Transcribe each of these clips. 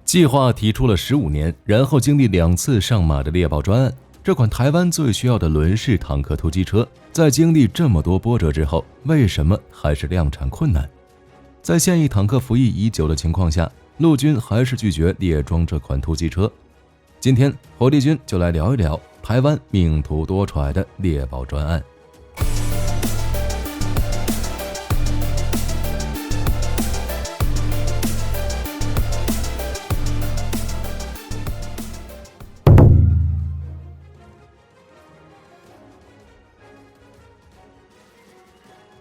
计划提出了15年，然后经历2次上马的猎豹专案，这款台湾最需要的轮式坦克突击车，在经历这么多波折之后，为什么还是量产困难？在现役坦克服役已久的情况下，陆军还是拒绝列装这款突击车。今天火力军就来聊一聊台湾命途多舛的猎豹专案。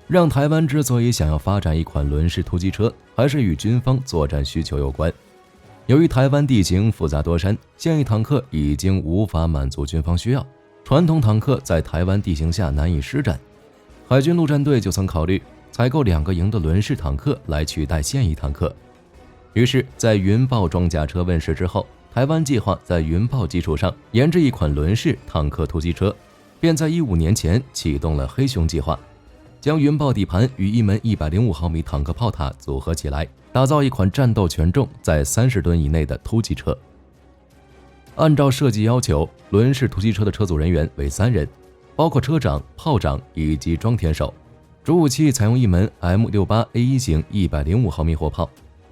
让台湾之所以想要发展一款轮式突击车，还是与军方作战需求有关。由于台湾地形复杂多山，现役坦克已经无法满足军方需要，传统坦克在台湾地形下难以施展。海军陆战队就曾考虑采购2个营的轮式坦克来取代现役坦克。于是，在云豹装甲车问世之后，台湾计划在云豹基础上研制一款轮式坦克突击车，便在15年前启动了黑熊计划。将云豹底盘与一门105毫米坦克炮塔组合起来，打造一款战斗权重在30吨以内的突击车。按照设计要求，轮式突击车的车组人员为3人，包括车长、炮长以及装填手。主武器采用一门 M68A1 型105毫米火炮，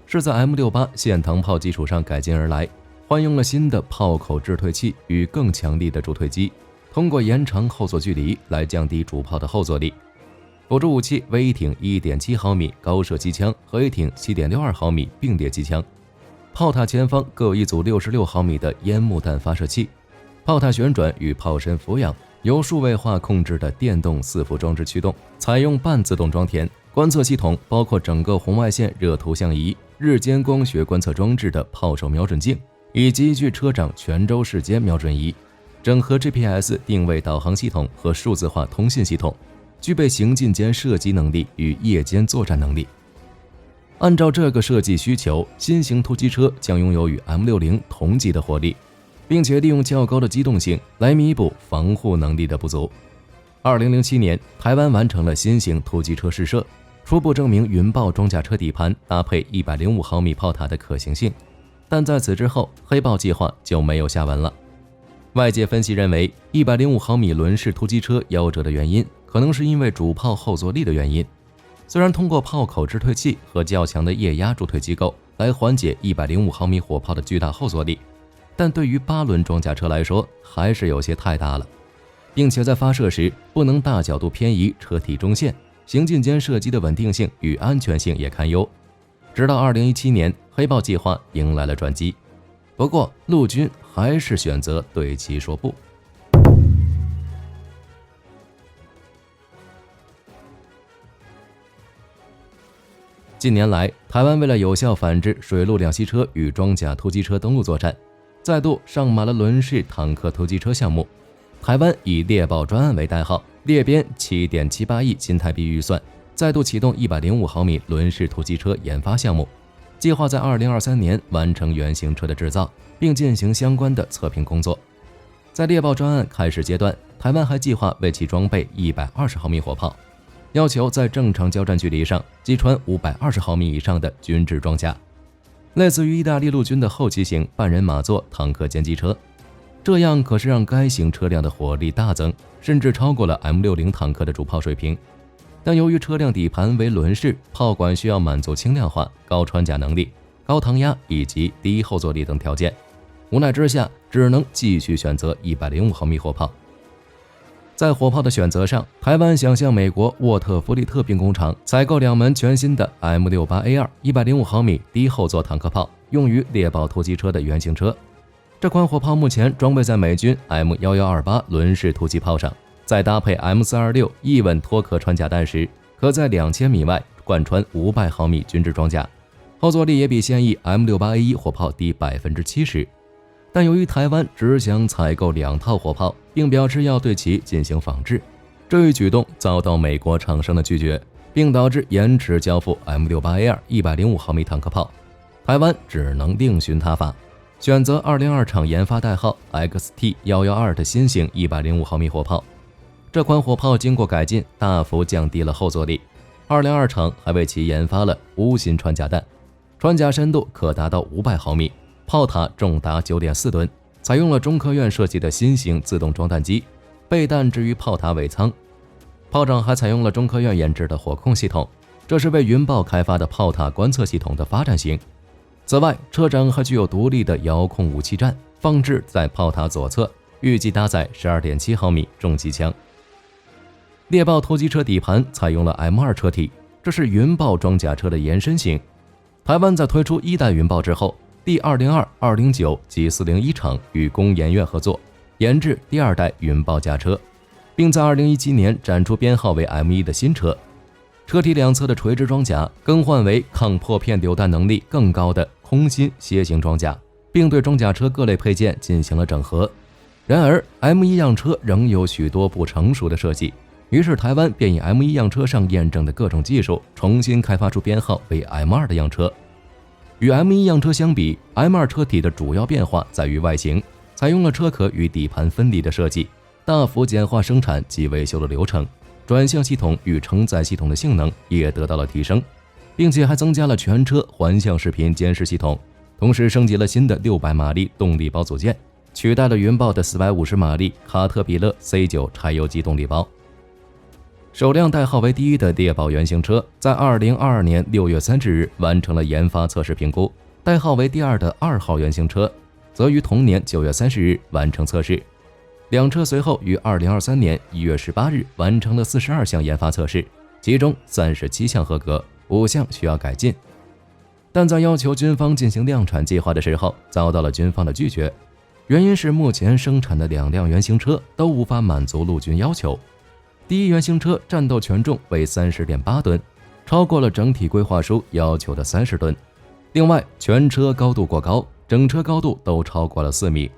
是在 M68 线膛炮基础上改进而来，换用了新的炮口制退器与更强力的助退机，通过延长后座距离来降低主炮的后坐力。辅助武器为一挺 1.7 毫米高射机枪和一挺 7.62 毫米并列机枪，炮塔前方各有一组66毫米的烟幕弹发射器，炮塔旋转与炮身俯仰由数位化控制的电动4辐装置驱动，采用半自动装填。观测系统包括整个红外线热图像仪、日间光学观测装置的炮手瞄准镜，以及具车长全周视间瞄准仪，整合 GPS 定位导航系统和数字化通信系统，具备行进间射击能力与夜间作战能力。按照这个设计需求，新型突击车将拥有与 M60 同级的火力，并且利用较高的机动性来弥补防护能力的不足。2007年，台湾完成了新型突击车试射，初步证明云豹装甲车底盘搭配105毫米炮塔的可行性，但在此之后，黑豹计划就没有下文了。外界分析认为，105毫米轮式突击车夭折的原因可能是因为主炮后坐力的原因。虽然通过炮口制退器和较强的液压助退机构来缓解105毫米火炮的巨大后坐力，但对于8轮装甲车来说还是有些太大了，并且在发射时不能大角度偏移车体中线，行进间射击的稳定性与安全性也堪忧。直到2017年，黑豹计划迎来了转机，不过陆军还是选择对其说不。近年来，台湾为了有效反制水陆两栖车与装甲突击车登陆作战，再度上马了轮式坦克突击车项目。台湾以猎豹专案为代号，列编7.78亿新台币预算，再度启动105毫米轮式突击车研发项目，计划在2023年完成原型车的制造，并进行相关的测评工作。在猎豹专案开始阶段，台湾还计划为其装备120毫米火炮，要求在正常交战距离上击穿520毫米以上的军制装甲，类似于意大利陆军的后期型半人马座坦克歼击车。这样可是让该型车辆的火力大增，甚至超过了 M60 坦克的主炮水平。但由于车辆底盘为轮式，炮管需要满足轻量化、高穿甲能力、高膛压以及低后坐力等条件，无奈之下只能继续选择105毫米火炮。在火炮的选择上，台湾想向美国沃特弗利特兵工厂采购2门全新的 M68A2 105毫米低后座坦克炮，用于猎豹突击车的原型车。这款火炮目前装备在美军 M1128 轮式突击炮上，再搭配 M426 翼稳脱壳穿甲弹时，可在2000米外贯穿500毫米军制装甲，后坐力也比现役 M68A1 火炮低 70%。但由于台湾只想采购2套火炮，并表示要对其进行仿制，这一举动遭到美国厂商的拒绝，并导致延迟交付 M68A2 105毫米坦克炮。台湾只能另寻他法，选择202厂研发代号 XT112 的新型105毫米火炮。这款火炮经过改进，大幅降低了后坐力。202厂还为其研发了无芯穿甲弹，穿甲深度可达到500毫米，炮塔重达 9.4 吨，采用了中科院设计的新型自动装弹机，备弹置于炮塔尾舱。炮长还采用了中科院研制的火控系统，这是为云豹开发的炮塔观测系统的发展型。此外，车长还具有独立的遥控武器站，放置在炮塔左侧，预计搭载 12.7 毫米重机枪。猎豹突击车底盘采用了 M2 车体，这是云豹装甲车的延伸型。台湾在推出一代云豹之后，第202、209及401厂与工研院合作，研制第二代云豹甲车，并在2017年展出编号为 M1 的新车。车体两侧的垂直装甲更换为抗破片榴弹能力更高的空心楔形装甲，并对装甲车各类配件进行了整合。然而 M1 样车仍有许多不成熟的设计，于是台湾便以 M1 样车上验证的各种技术，重新开发出编号为 M2 的样车。与 M1 样车相比， M2 车体的主要变化在于外形，采用了车壳与底盘分离的设计，大幅简化生产及维修的流程，转向系统与承载系统的性能也得到了提升，并且还增加了全车环向视频监视系统，同时升级了新的600马力动力包组件，取代了云豹的450马力卡特彼勒 C9 柴油机动力包。首辆代号为第一的猎豹原型车在2022年6月30日完成了研发测试评估，代号为第二的2号原型车则于同年9月30日完成测试。两车随后于2023年1月18日完成了42项研发测试，其中37项合格，5项需要改进。但在要求军方进行量产计划的时候，遭到了军方的拒绝，原因是目前生产的2辆原型车都无法满足陆军要求。第一原型车战斗权重为 30.8 吨，超过了整体规划书要求的30吨。另外，全车高度过高，整车高度都超过了4米，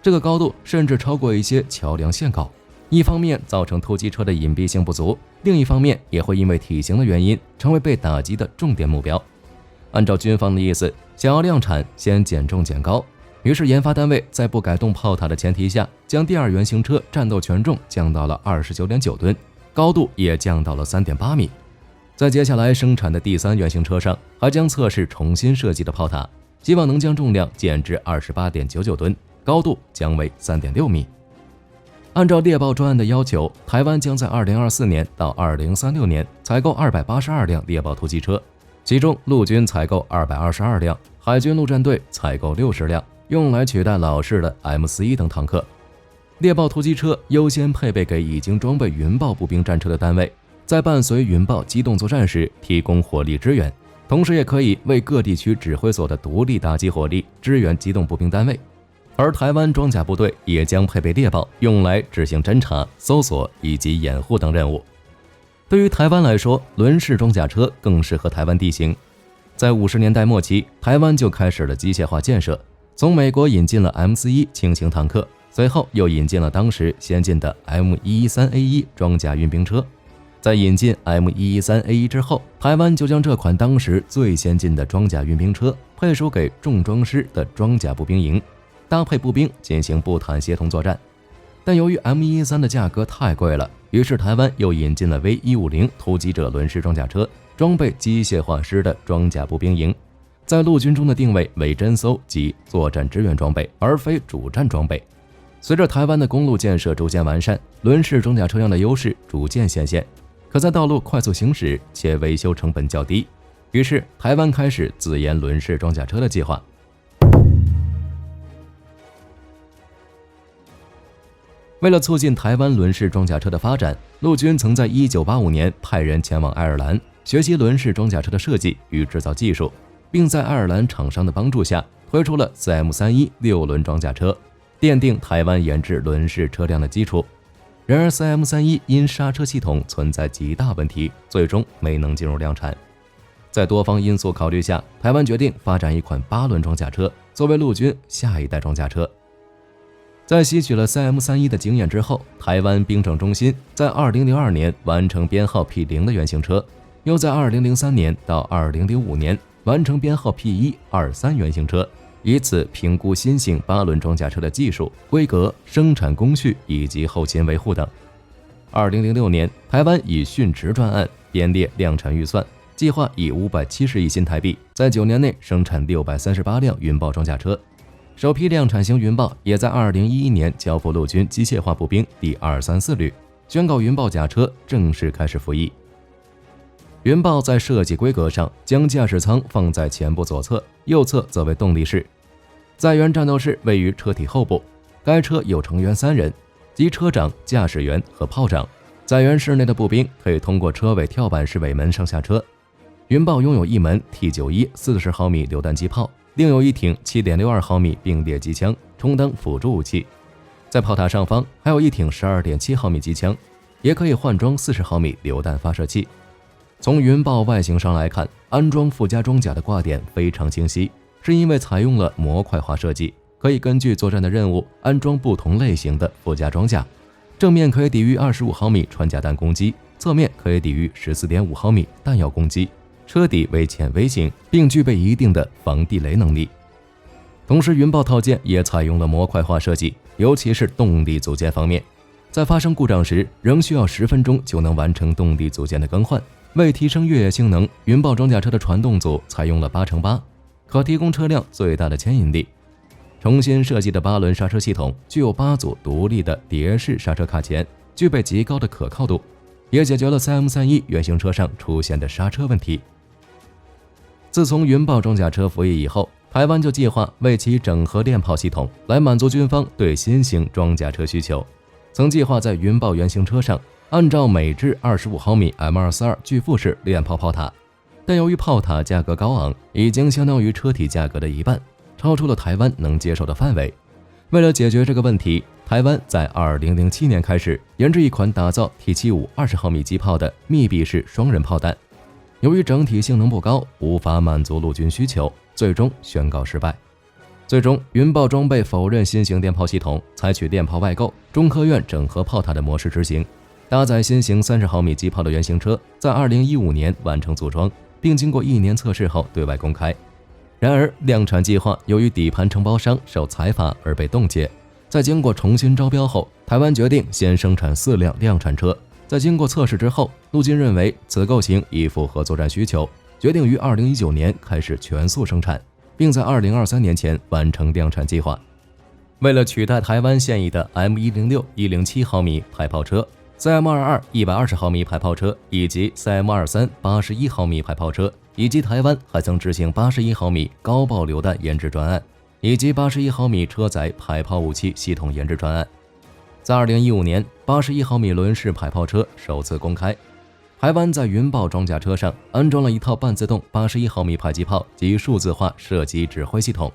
这个高度甚至超过一些桥梁线高。一方面造成突击车的隐蔽性不足，另一方面也会因为体型的原因成为被打击的重点目标。按照军方的意思，想要量产先减重减高，于是研发单位在不改动炮塔的前提下，将第二原型车战斗权重降到了 29.9 吨，高度也降到了 3.8 米。在接下来生产的第三原型车上，还将测试重新设计的炮塔，希望能将重量减至 28.99 吨，高度将为 3.6 米。按照猎豹专案的要求，台湾将在2024年到2036年采购282辆猎豹突击车，其中陆军采购222辆，海军陆战队采购60辆，用来取代老式的 M41等坦克。猎豹突击车优先配备给已经装备云豹步兵战车的单位，在伴随云豹机动作战时提供火力支援，同时也可以为各地区指挥所的独立打击火力支援机动步兵单位。而台湾装甲部队也将配备猎豹，用来执行侦察、搜索以及掩护等任务。对于台湾来说，轮式装甲车更适合台湾地形。在50年代末期，台湾就开始了机械化建设，从美国引进了 M41 轻型坦克，随后又引进了当时先进的 M113A1 装甲运兵车。在引进 M113A1 之后，台湾就将这款当时最先进的装甲运兵车配属给重装师的装甲步兵营，搭配步兵进行步坦协同作战。但由于 M113 的价格太贵了，于是台湾又引进了 V150 突击者轮式装甲车，装备机械化师的装甲步兵营，在陆军中的定位为侦搜及作战支援装备，而非主战装备。随着台湾的公路建设逐渐完善，轮式装甲车辆的优势逐渐显现，可在道路快速行驶且维修成本较低，于是台湾开始自研轮式装甲车的计划。为了促进台湾轮式装甲车的发展，陆军曾在1985年派人前往爱尔兰学习轮式装甲车的设计与制造技术，并在爱尔兰厂商的帮助下推出了 4M31 6轮装甲车，奠定台湾研制轮式车辆的基础。然而 4M31 因刹车系统存在极大问题，最终没能进入量产。在多方因素考虑下，台湾决定发展一款8轮装甲车，作为陆军下一代装甲车。在吸取了 4M31 的经验之后，台湾兵政中心在2002年完成编号 P0 的原型车，又在2003年到2005年完成编号 P123 原型车，以此评估新型8轮装甲车的技术、规格、生产工序以及后勤维护等。2006年，台湾以殉职专案编列量产预算，计计划以570亿新台币，在9年内生产638辆云豹装甲车。首批量产型云豹也在2011年交付陆军机械化步兵第234旅，宣告云豹甲车正式开始服役。云豹在设计规格上将驾驶舱放在前部左侧，右侧则为动力室。载员战斗室位于车体后部，该车有成员3人，即车长、驾驶员和炮长。载员室内的步兵可以通过车尾跳板式尾门上下车。云豹拥有一门 T91 40毫米榴弹机炮，另有一挺 7.62毫米并列机枪充当辅助武器。在炮塔上方还有一挺 12.7毫米机枪，也可以换装40毫米榴弹发射器。从云豹外形上来看，安装附加装甲的挂点非常清晰，是因为采用了模块化设计，可以根据作战的任务安装不同类型的附加装甲。正面可以抵御25毫米穿甲弹攻击，侧面可以抵御 14.5毫米弹药攻击。车底为浅微型，并具备一定的防地雷能力。同时，云豹套件也采用了模块化设计，尤其是动力组件方面，在发生故障时，仍需要10分钟就能完成动力组件的更换。为提升越野性能，云豹装甲车的传动组采用了8×8，可提供车辆最大的牵引力。重新设计的8轮刹车系统具有8组独立的碟式刹车卡钳，具备极高的可靠度，也解决了 CM31 原型车上出现的刹车问题。自从云豹装甲车服役以后，台湾就计划为其整合链炮系统，来满足军方对新型装甲车需求。曾计划在云豹原型车上按照美制25毫米 M242 巨副式链炮炮塔，但由于炮塔价格高昂，已经相当于车体价格的一半，超出了台湾能接受的范围。为了解决这个问题，台湾在2007年开始研制一款打造 T75 20毫米机炮的密闭式双人炮弹。由于整体性能不高，无法满足陆军需求，最终宣告失败。最终，云豹装备否认新型链炮系统，采取链炮外购、中科院整合炮塔的模式执行。搭载新型30毫米机炮的原型车在2015年完成组装，并经过1年测试后对外公开。然而，量产计划由于底盘承包商受裁罚而被冻结。在经过重新招标后，台湾决定先生产4辆量产车。在经过测试之后，陆军认为此构型已符合作战需求，决定于2019年开始全速生产，并在2023年前完成量产计划。为了取代台湾现役的 M106 107毫米排炮车、CM22 120毫米排炮车以及 CM23 81毫米排炮车，以及台湾还曾执行81毫米高爆榴弹研制专案，以及81毫米车载排炮武器系统研制专案。在2015年，81毫米轮式排炮车首次公开。台湾在云豹装甲车上安装了一套半自动81毫米迫击炮及数字化射击指挥系统。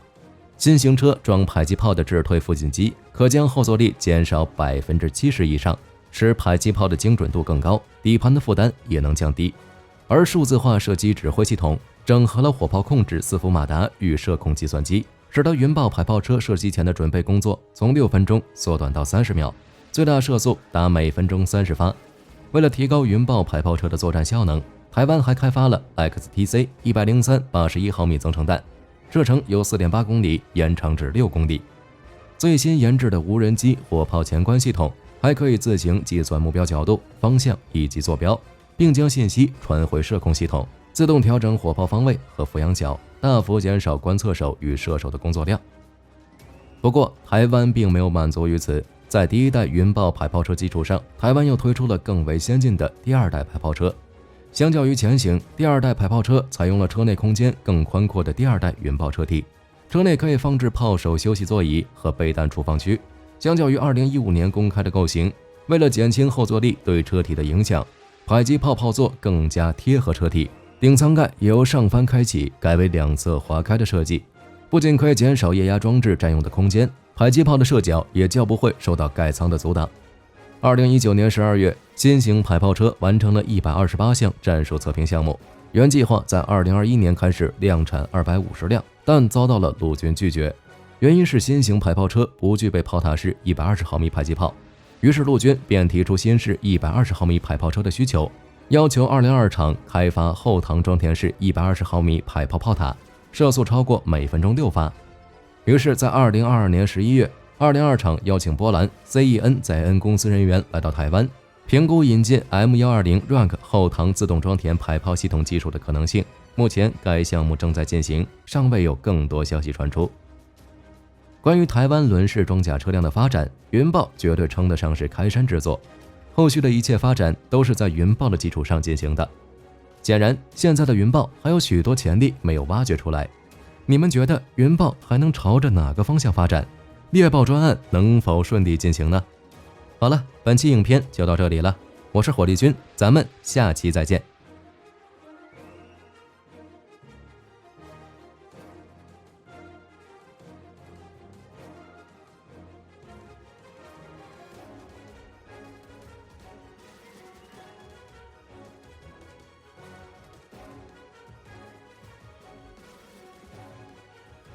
新型车装迫击炮的置退副进机，可将后坐力减少70%以上，使迫击炮的精准度更高，底盘的负担也能降低。而数字化射击指挥系统整合了火炮控制4伏马达与射控计算机，使得云豹排炮车射击前的准备工作从6分钟缩短到30秒，最大射速达每分钟30发。为了提高云豹排炮车的作战效能，台湾还开发了 XTC 103 81毫米增程弹，射程由 4.8 公里延长至6公里。最新研制的无人机火炮前观系统还可以自行计算目标角度、方向以及坐标，并将信息传回射控系统，自动调整火炮方位和俯仰角，大幅减少观测手与射手的工作量。不过，台湾并没有满足于此，在第一代云豹排炮车基础上，台湾又推出了更为先进的第二代排炮车。相较于前型，第二代排炮车采用了车内空间更宽阔的第二代云豹车体，车内可以放置炮手休息座椅和备弹储放区。相较于2015年公开的构型，为了减轻后坐力对车体的影响，迫击炮炮座更加贴合车体，顶舱盖也由上翻开启改为两侧滑开的设计，不仅可以减少液压装置占用的空间，迫击炮的射角也较不会受到盖舱的阻挡。2019年12月，新型排炮车完成了128项战术测评项目，原计划在2021年开始量产250辆，但遭到了陆军拒绝，原因是新型排炮车不具备炮塔式120毫米迫击炮。于是陆军便提出新式120毫米排炮车的需求，要求202厂开发后膛装填式120毫米排炮炮塔，射速超过每分钟6发。于是，在2022年11月，202厂邀请波兰 CEN 载恩公司人员来到台湾，评估引进 M120 Rank 后膛自动装填排抛系统技术的可能性，目前该项目正在进行，尚未有更多消息传出。关于台湾轮式装甲车辆的发展，云豹绝对称得上是开山之作，后续的一切发展都是在云豹的基础上进行的。显然，现在的云豹还有许多潜力没有挖掘出来。你们觉得云豹还能朝着哪个方向发展？猎豹专案能否顺利进行呢？好了，本期影片就到这里了，我是火力军，咱们下期再见。